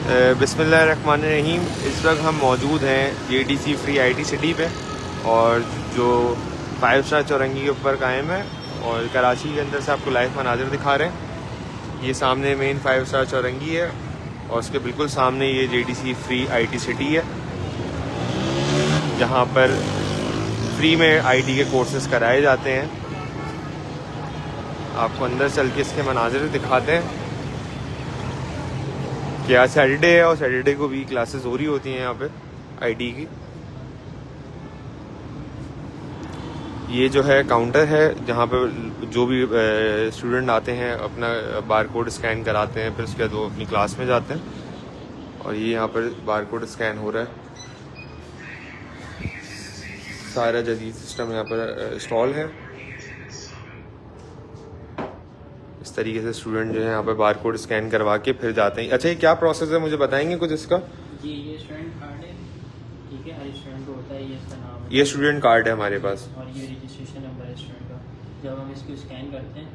बिस्मिल्लाहिर्रहमानिर्रहीम। इस वक्त हम मौजूद हैं JDC फ्री IT सिटी पे, और जो 5 स्टार चौरंगी के ऊपर कायम है, और कराची के अंदर से आपको लाइव मनाजिर दिखा रहे हैं। ये सामने मेन 5 स्टार चौरंगी है और उसके बिल्कुल सामने ये JDC फ्री IT सिटी है, जहाँ पर फ्री में IT के कोर्सेज कराए जाते हैं। आपको अंदर चल के इसके मनाजिर दिखाते हैं कि आज सैटरडे है और सैटरडे को भी क्लासेस हो रही होती हैं यहाँ पे IT की। ये जो है काउंटर है जहाँ पे जो भी स्टूडेंट आते हैं अपना बार कोड स्कैन कराते हैं, फिर उसके बाद वो अपनी क्लास में जाते हैं। और ये यहाँ पर बार कोड स्कैन हो रहा है। सारा जदीद सिस्टम यहाँ पर इंस्टॉल है। इस तरीके से स्टूडेंट जो है यहाँ पर बार कोड स्कैन करवा के फिर जाते हैं। अच्छा, ये क्या प्रोसेस है, मुझे बताएंगे कुछ इसका? जी, ये स्टूडेंट कार्ड है, ठीक है। हर स्टूडेंट को होता है, ये इसका नाम है। ये स्टूडेंट कार्ड है हमारे पास, और ये रजिस्ट्रेशन नंबर है स्टूडेंट का। जब हम इसको स्कैन करते हैं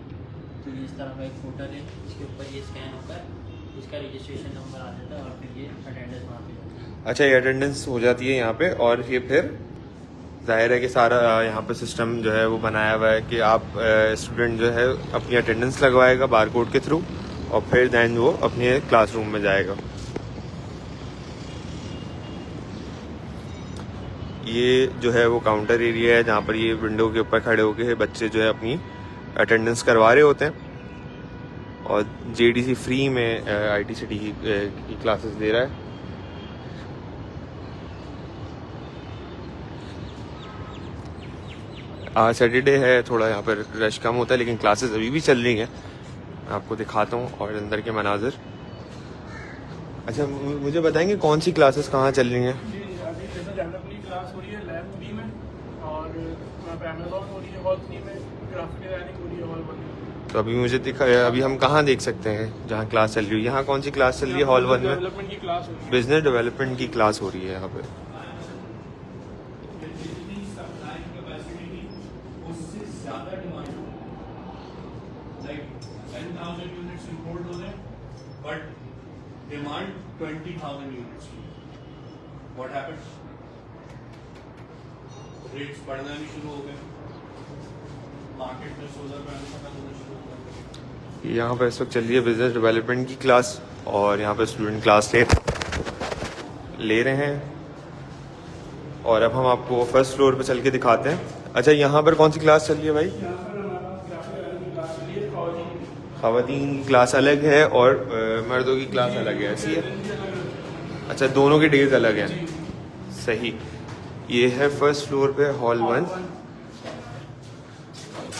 तो ये इस तरह का एक फोटो है, इसके ऊपर ये स्कैन होकर इसका रजिस्ट्रेशन नंबर आ जाता है और फिर ये अटेंडेंस वहाँ पे होती है। अच्छा, ये अटेंडेंस हो जाती है यहाँ पे, और ये फिर जाहिर है कि सारा यहाँ पे सिस्टम जो है वो बनाया हुआ है कि आप स्टूडेंट जो है अपनी अटेंडेंस लगवाएगा बार कोड के थ्रू, और फिर दैन वो अपने क्लासरूम में जाएगा। ये जो है वो काउंटर एरिया है जहाँ पर ये विंडो के ऊपर खड़े होकर बच्चे जो है अपनी अटेंडेंस करवा रहे होते हैं। और JDC फ्री में IT सिटी की क्लासेस दे रहा है। आज सैटरडे है, थोड़ा यहाँ पर रश कम होता है, लेकिन क्लासेस अभी भी चल रही हैं। मैं आपको दिखाता हूँ और अंदर के मनाजिर। अच्छा, मुझे बताएंगे कौन सी क्लासेस कहाँ चल रही हैं? जी, अभी जैसे जनरली क्लास हो रही है लैब 3 में, और अमेज़न हो रही है हॉल 3 में, ग्राफिक डिजाइनिंग हो रही है हॉल 1 में। तो अभी मुझे अभी हम कहाँ देख सकते हैं जहाँ क्लास चल रही है? यहाँ कौन सी क्लास चल रही है? हॉल 1 में डेवलपमेंट की क्लास हो रही है। बिजनेस डेवलपमेंट की क्लास हो रही है यहाँ पे। But demand 20,000 units. What happened? Rates बढ़ना भी शुरू हो गए, मार्केट में सोलर पैनल खत्म होना शुरू हो गए। यहाँ पर इस वक्त चल रही है बिजनेस डेवलपमेंट की क्लास, और यहाँ पर स्टूडेंट क्लास ले रहे हैं। और अब हम आपको फर्स्ट फ्लोर पे चल के दिखाते हैं। अच्छा, यहाँ पर कौन सी क्लास चल रही है भाई? यहाँ पर हमारा ग्राफिक डिजाइनिंग की क्लास चल रही है, ख़वातीन की क्लास अलग है और मर्दों की क्लास अलग है, ऐसी है? अच्छा, दोनों के डेज अलग हैं। सही। ये है फर्स्ट फ्लोर पे हॉल 1।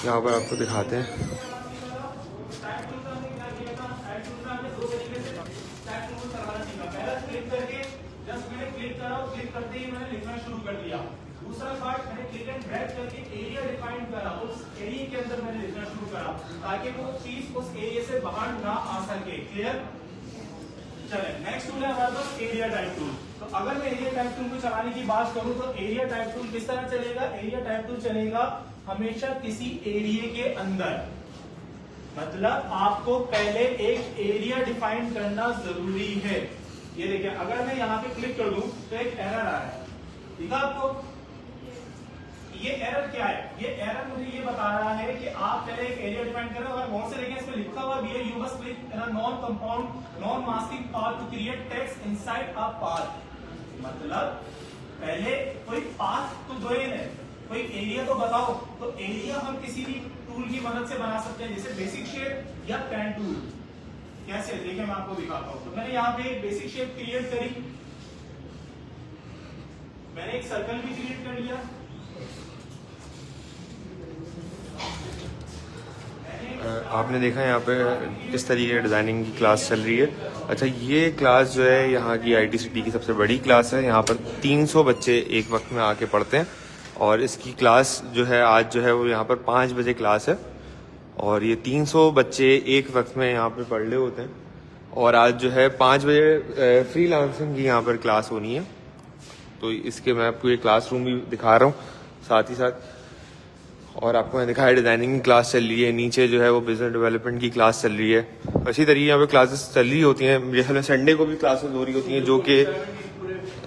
यहाँ पर आपको दिखाते हैं। दूसरा पार्ट मैंने क्लिक एंड ड्रैग करके एरिया डिफाइन करा, उस एरिया के अंदर मैंने लिखना शुरू करा ताकि वो चीज उस एरिया से बाहर ना आ सके। क्लियर? चले, नेक्स्ट टूल है हमारे पास एरिया टाइप टूल। तो अगर मैं एरिया टाइप टूल को चलाने की बात करूं तो एरिया टाइप टूल किस तरह चलेगा? एरिया टाइप टूल चलेगा हमेशा किसी एरिया के अंदर, मतलब आपको पहले एक एरिया डिफाइन करना जरूरी है। ये देखिए, अगर मैं यहाँ पे क्लिक कर दूं तो एक एरर आ रहा है, ठीक है आपको? ये एरर क्या है? ये एरर मुझे ये बता रहा है कि आप पहले एक एरिया डिफाइन कर रहे हो, अगर गौर से देखें इसमें लिखा हुआ भी है, you must click in a non compound non masking path to create text inside a path. मतलब पहले कोई पाथ तो दो है, कोई एरिया तो बताओ। तो एरिया हम किसी भी टूल की मदद से बना सकते हैं, जैसे बेसिक शेप या पेन टूल। कैसे? देखिए मैं आपको दिखाता हूं। तो मैंने यहाँ पे एक बेसिक शेप क्रिएट करी, मैंने एक सर्कल भी क्रिएट कर लिया। आपने देखा यहाँ पे किस तरीके की डिज़ाइनिंग की क्लास चल रही है। अच्छा, ये क्लास जो है यहाँ की IT सिटी की सबसे बड़ी क्लास है। यहाँ पर 300 बच्चे एक वक्त में आके पढ़ते हैं, और इसकी क्लास जो है आज जो है वो यहाँ पर 5 बजे क्लास है, और ये 300 बच्चे एक वक्त में यहाँ पे पढ़ रहे होते हैं। और आज जो है 5 बजे फ्रीलांसिंग की यहाँ पर क्लास होनी है। तो इसके मैं आपको ये क्लासरूम भी दिखा रहा हूँ साथ ही साथ। और आपको मैंने दिखाया डिज़ाइनिंग की क्लास चल रही है, नीचे जो है वो बिजनेस डेवलपमेंट की क्लास चल रही है। इसी तरीके यहाँ पे क्लासेस चल रही होती हैं। मेरे ख्याल में संडे को भी क्लासेस हो रही होती हैं, जो कि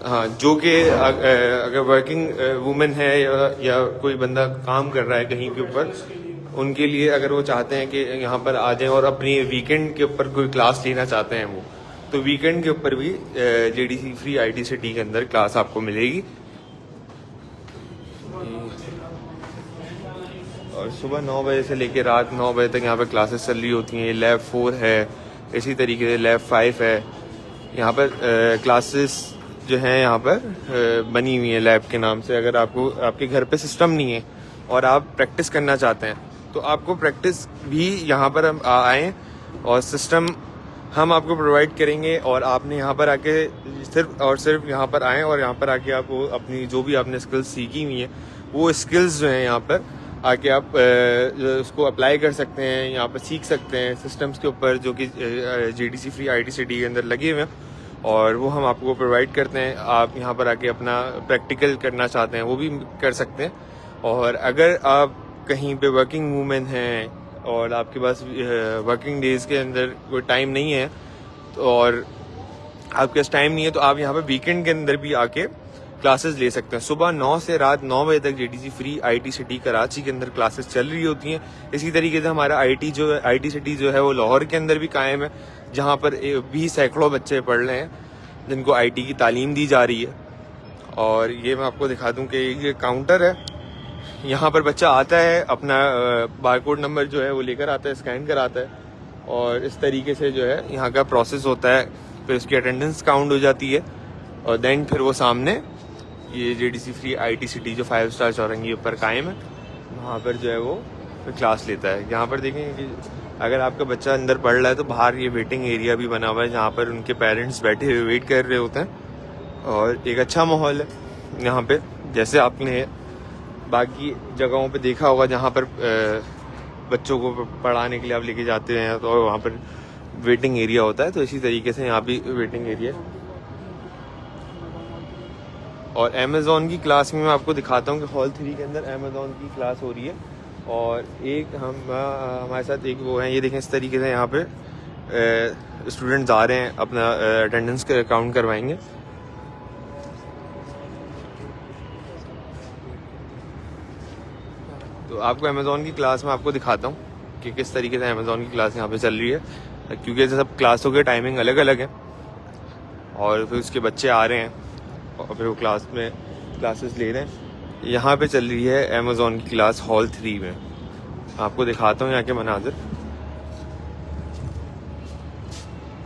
हाँ, जो कि अगर वर्किंग वुमेन है या कोई बंदा काम कर रहा है कहीं के ऊपर, उनके लिए अगर वो चाहते हैं कि यहाँ पर आ जाएं और अपनी वीकेंड के ऊपर कोई क्लास लेना चाहते हैं वो, तो वीकेंड के ऊपर भी JDC फ्री IT सिटी के अंदर क्लास आपको मिलेगी। और सुबह 9 बजे से लेकर रात 9 बजे तक यहाँ पर क्लासेस चल रही होती हैं। लैब 4 है, इसी तरीके से लैब 5 है। यहाँ पर क्लासेस जो हैं यहाँ पर बनी हुई है लैब के नाम से। अगर आपको आपके घर पे सिस्टम नहीं है और आप प्रैक्टिस करना चाहते हैं तो आपको प्रैक्टिस भी यहाँ पर हम आएँ और सिस्टम हम आपको प्रोवाइड करेंगे। और आपने यहाँ पर आके सिर्फ और सिर्फ यहाँ पर आएँ और यहाँ पर आके आप वो अपनी जो भी आपने स्किल्स सीखी हुई हैं वो स्किल्स जो हैं यहाँ पर आके आप उसको अप्लाई कर सकते हैं, यहाँ पर सीख सकते हैं सिस्टम्स के ऊपर जो कि JDC फ्री IT सिटी के अंदर लगे हुए हैं, और वो हम आपको प्रोवाइड करते हैं। आप यहाँ पर आके अपना प्रैक्टिकल करना चाहते हैं वो भी कर सकते हैं। और अगर आप कहीं पे वर्किंग वूमेन हैं और आपके पास वर्किंग डेज के अंदर कोई टाइम नहीं है तो और आपके पास टाइम नहीं है तो आप यहाँ पर वीकेंड के अंदर भी आके क्लासेस ले सकते हैं। सुबह 9 से रात 9 बजे तक JDC free IT city Karachi के अंदर क्लासेस चल रही होती हैं। इसी तरीके से हमारा IT सिटी जो है वो लाहौर के अंदर भी कायम है, जहाँ पर भी सैकड़ों बच्चे पढ़ रहे हैं जिनको IT की तालीम दी जा रही है। और ये मैं आपको दिखा दूं कि ये काउंटर है, यहाँ पर बच्चा आता है अपना बारकोड नंबर जो है वो लेकर आता है, स्कैन कराता है और इस तरीके से जो है यहाँ का प्रोसेस होता है। फिर उसकी अटेंडेंस काउंट हो जाती है और देन फिर वो सामने ये JDC फ्री IT सिटी जो 5 स्टार चौरंगी ऊपर कायम है वहाँ पर जो है वो क्लास लेता है। यहाँ पर देखें कि अगर आपका बच्चा अंदर पढ़ रहा है तो बाहर ये वेटिंग एरिया भी बना हुआ है जहाँ पर उनके पेरेंट्स बैठे हुए वेट कर रहे होते हैं और एक अच्छा माहौल है यहाँ पे। जैसे आपने बाकी जगहों पे देखा होगा जहाँ पर बच्चों को पढ़ाने के लिए आप लेके जाते हैं तो वहाँ पर वेटिंग एरिया होता है, तो इसी तरीके से यहाँ भी वेटिंग एरिया है। और अमेज़ॉन की क्लास में मैं आपको दिखाता हूँ कि हॉल 3 के अंदर अमेज़ॉन की क्लास हो रही है। और एक हमारे साथ एक वो है, ये देखें इस तरीके से यहाँ पे स्टूडेंट्स आ रहे हैं अपना अटेंडेंस काउंट करवाएंगे। तो आपको अमेज़ॉन की क्लास में आपको दिखाता हूँ कि किस तरीके से अमेज़ॉन की क्लास यहाँ पे चल रही है, क्योंकि सब क्लासों के टाइमिंग अलग अलग है और फिर उसके बच्चे आ रहे हैं और फिर वो क्लास में क्लासेस ले रहे हैं। यहाँ पे चल रही है अमेज़ॉन की क्लास हॉल 3 में। आपको दिखाता हूँ यहाँ के मनाजिर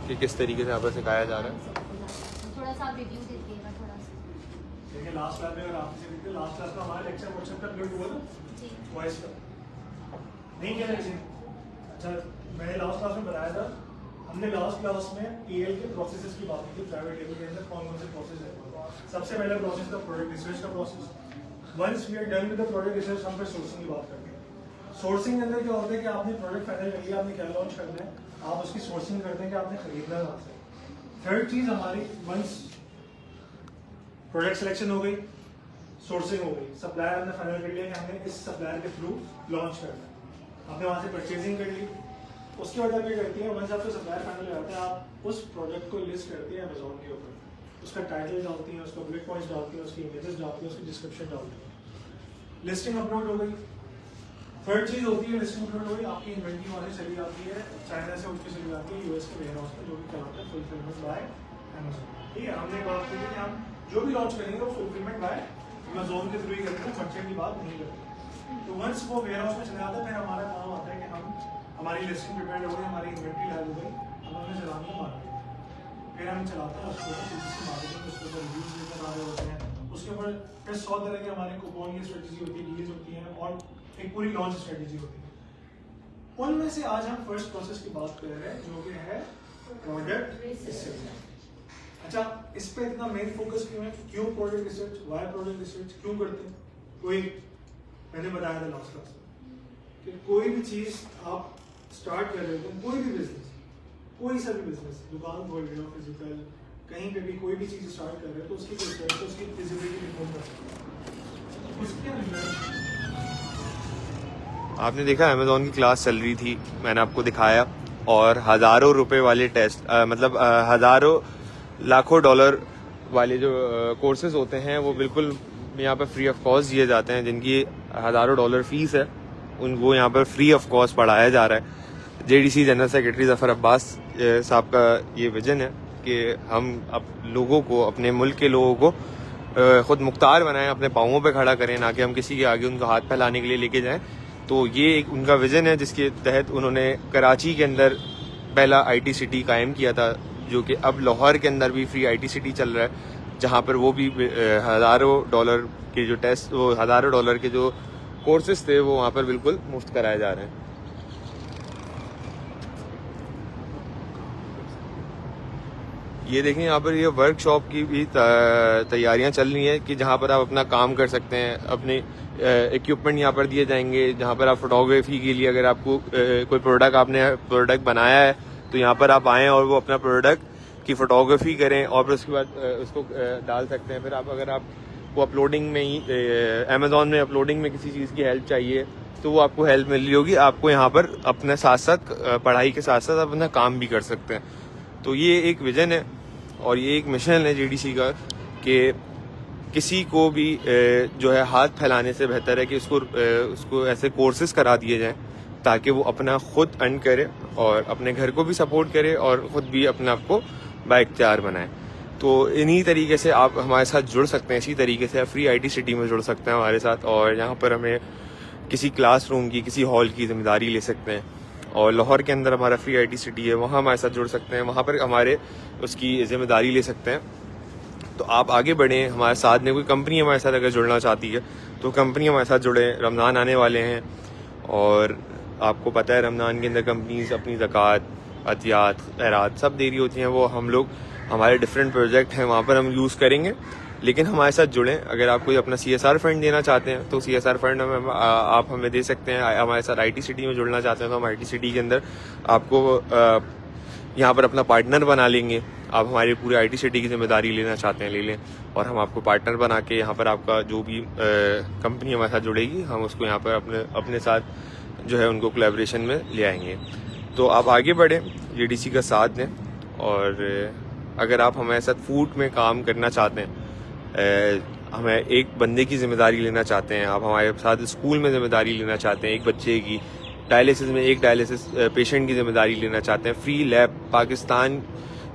कि किस तरीके से यहाँ पर सिखाया जा रहा है। थोड़ा सा रिव्यू दीजिएगा थोड़ा सा। देखिए लास्ट क्लास में, अगर आप इसे देखते लास्ट क्लास में हमारा लेक्चर क्वेश्चन का बिल्ड हुआ ना जी वॉइस का नहीं किया लेकिन अच्छा मैंने लास्ट क्लास में बताया था। हमने लास्ट क्लास में PL के प्रोसेसेस की बात की थी। प्राइवेट लेवल के अंदर कौन कौन से प्रोसेस है। सबसे पहला प्रोसेस था प्रोडक्ट रिसर्च का process. Once we are done with the product research हम फिर सोर्सिंग की बात करते हैं। सोर्सिंग के अंदर क्या होता है कि आपने प्रोडक्ट फाइनल कर लिया, आपने क्या लॉन्च करना है, आप उसकी सोर्सिंग करते हैं कि आपने खरीदना कहाँ से। थर्ड चीज हमारी वंस प्रोडक्ट सिलेक्शन हो गई, सोर्सिंग हो गई, सप्लायर हमने फाइनल कर लिया कि हमने इस सप्लायर के थ्रू लॉन्च करना है, आपने वहाँ से परचेजिंग कर ली। उसके बाद आप क्या करती है, वंस आपको सप्लायर फाइनल हो जाता है आप उस प्रोडक्ट को लिस्ट करती है अमेज़ॉन के ऊपर, उसका टाइटल डालती है, उसका बुलेट पॉइंट्स डालती है, उसकी इमेजेस डालती है, उसकी डिस्क्रिप्शन डालती है। लिस्टिंग अपलोड हो गई। थर्ड चीज होती है लिस्टिंग अपलोड हो गई, आपकी इन्वेंटरी वहाँ से चली जाती है, चाइना से उठ के चली जाती है US के वेयरहाउस में, जो भी क्या होता है फुलफिलमेंट बाय अमेज़ॉन। ठीक है, हमने बात की कि हम जो भी लॉन्च करेंगे वो फुलफिलमेंट बाय अमेज़ॉन के थ्रू ही करेंगे, मर्चेंट की बात नहीं करते। तो वंस वो वेयरहाउस में चला जाता है फिर हमारा काम आता है कि हम हमारी लिस्टिंग प्रिपेयर हो गई, हमारी इन्वेंटरी लाइव हो गई, हम अपने चलाने को मार्केट, फिर हम चलाते हैं उसको मार्केटिंग, उसके ऊपर रिव्यूज लेकर आ रहे होते हैं, उसके ऊपर फिर 100 तरह के हमारे कूपन की स्ट्रेटेजी होती है, डील्स होती हैं और एक पूरी लॉन्च स्ट्रेटेजी होती है। उनमें से आज हम फर्स्ट प्रोसेस की बात कर रहे हैं जो कि है प्रोडक्ट रिसर्च। अच्छा, इस पे इतना मेन फोकस क्यों है? क्यों product research, why product research क्यों करते हैं? कोई मैंने बताया था लास्ट क्लास में कि कोई भी चीज आप स्टार्ट कर रहे हो, कोई भी बिजनेस, कोई सा भी बिजनेस, दुकान खोल रहे हो, फिजिकल कहीं पे भी कोई भी चीज स्टार्ट कर रहे हो तो उसकी रिसर्च, तो उसकी फिजिबिलिटी रिपोर्ट कर सकते हो, उसके अंदर आपने देखा अमेज़ॉन की क्लास चल रही थी, मैंने आपको दिखाया, और हज़ारों रुपए वाले टेस्ट मतलब हज़ारों लाखों डॉलर वाले जो कोर्सेज होते हैं वो बिल्कुल यहाँ पर फ्री ऑफ कॉस्ट दिए जाते हैं, जिनकी हज़ारों डॉलर फीस है उनको यहाँ पर फ्री ऑफ कॉस्ट पढ़ाया जा रहा है। JDC general secretary Zafar Abbas साहब का ये विजन है कि हम अब लोगों को, अपने मुल्क के लोगों को ख़ुद मुख्तार बनाएं, अपने पाँवों पे खड़ा करें, ना कि हम किसी के आगे उनको हाथ फैलाने के लिए लेके जाएं। तो ये एक उनका विज़न है जिसके तहत उन्होंने कराची के अंदर पहला IT सिटी कायम किया था, जो कि अब लाहौर के अंदर भी फ्री IT सिटी चल रहा है, जहाँ पर वो भी हज़ारों डॉलर के जो टेस्ट, वो हज़ारों डॉलर के जो कोर्सेज थे वो वहाँ पर बिल्कुल मुफ्त कराए जा रहे हैं। ये देखें यहाँ पर ये वर्कशॉप की भी तैयारियां चल रही हैं कि जहाँ पर आप अपना काम कर सकते हैं। अपने इक्विपमेंट यहाँ पर दिए जाएंगे, जहाँ पर आप फोटोग्राफी के लिए अगर आपको कोई प्रोडक्ट बनाया है तो यहाँ पर आप आएँ और वो अपना प्रोडक्ट की फोटोग्राफी करें और फिर उसके बाद उसको डाल सकते हैं। फिर आप अगर आपको अपलोडिंग में ही अमेज़ॉन में अपलोडिंग में किसी चीज़ की हेल्प चाहिए तो वो आपको हेल्प मिल रही होगी। आपको यहाँ पर अपने साथ साथ पढ़ाई के साथ साथ आप अपना काम भी कर सकते हैं। तो ये एक विजन है और ये एक मिशन है जेडीसी का कि किसी को भी जो है हाथ फैलाने से बेहतर है कि उसको ऐसे कोर्सेज करा दिए जाएं ताकि वो अपना खुद अर्न करे और अपने घर को भी सपोर्ट करे और ख़ुद भी अपने आप को बाइख्तियार बनाए। तो इन्हीं तरीके से आप हमारे साथ जुड़ सकते हैं, इसी तरीके से आप फ्री IT सिटी में जुड़ सकते हैं हमारे साथ, और यहाँ पर हमें किसी क्लासरूम की, किसी हॉल की जिम्मेदारी ले सकते हैं। और लाहौर के अंदर हमारा फ्री IT सिटी है, वहाँ हमारे साथ जुड़ सकते हैं, वहाँ पर हमारे उसकी जिम्मेदारी ले सकते हैं। तो आप आगे बढ़ें हमारे साथ में। कोई कंपनी हमारे साथ अगर जुड़ना चाहती है तो कंपनी हमारे साथ जुड़े। रमज़ान आने वाले हैं और आपको पता है रमज़ान के अंदर कंपनीज अपनी ज़कात, अतियात, खैरात सब दे रही होती हैं। वो हम लोग, हमारे डिफरेंट प्रोजेक्ट हैं वहाँ पर हम यूज़ करेंगे, लेकिन हमारे साथ जुड़ें। अगर आप कोई अपना CSR फंड देना चाहते हैं तो CSR फंड आप हमें दे सकते हैं। हमारे साथ IT सिटी में जुड़ना चाहते हैं तो हम IT सिटी के अंदर आपको यहाँ पर अपना पार्टनर बना लेंगे। आप हमारी पूरी IT सिटी की जिम्मेदारी लेना चाहते हैं ले लें, और हम आपको पार्टनर बना के यहाँ पर आपका जो भी कंपनी हमारे साथ जुड़ेगी हम उसको यहाँ पर अपने साथ जो है उनको कोलैबोरेशन में ले आएंगे। तो आप आगे बढ़ें, JDC का साथ दें। और अगर आप हमारे साथ फूड में काम करना चाहते हैं, हमें एक बंदे की जिम्मेदारी लेना चाहते हैं, आप हमारे साथ स्कूल में जिम्मेदारी लेना चाहते हैं, एक बच्चे की डायलिसिस में एक डायलिसिस पेशेंट की जिम्मेदारी लेना चाहते हैं, फ्री लैब, पाकिस्तान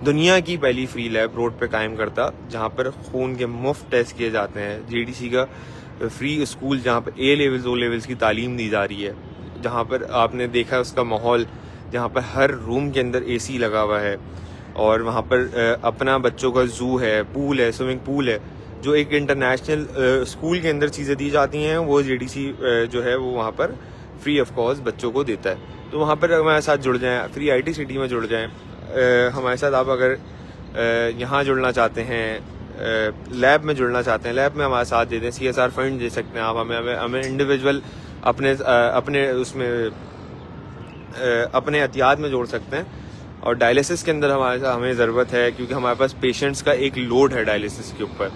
दुनिया की पहली फ्री लैब रोड पे कायम करता जहां पर खून के मुफ्त टेस्ट किए जाते हैं। JDC का फ्री स्कूल जहां पर A लेवल्स, O लेवल्स की तालीम दी जा रही है, जहां पर आपने देखा उसका माहौल, जहां पर हर रूम के अंदर AC लगा हुआ है और वहां पर अपना बच्चों का जू है, पूल है, स्विमिंग पूल है। जो एक इंटरनेशनल स्कूल के अंदर चीज़ें दी जाती हैं वो JDC जो है वो वहाँ पर फ्री ऑफ कॉस्ट बच्चों को देता है। तो वहाँ पर हमारे साथ जुड़ जाएं, फ्री IT सिटी में जुड़ जाएं। हमारे साथ आप अगर यहाँ जुड़ना चाहते हैं, लैब में जुड़ना चाहते हैं, लैब में हमारे साथ दे दें, CSR फंड दे सकते हैं आप हमें इंडिविजुअल अपने उसमें अपने एहतियात में जोड़ सकते हैं। और डायलिसिस के अंदर हमें ज़रूरत है क्योंकि हमारे पास पेशेंट्स का एक लोड है डायलिसिस के ऊपर,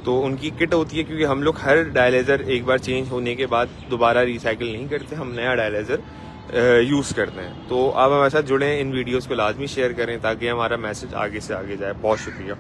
तो उनकी किट होती है क्योंकि हम लोग हर डायलाइज़र एक बार चेंज होने के बाद दोबारा रिसाइकिल नहीं करते, हम नया डायलाइज़र यूज़ करते हैं। तो आप हमारे साथ जुड़ें, इन वीडियोस को लाजमी शेयर करें ताकि हमारा मैसेज आगे से आगे जाए। बहुत शुक्रिया।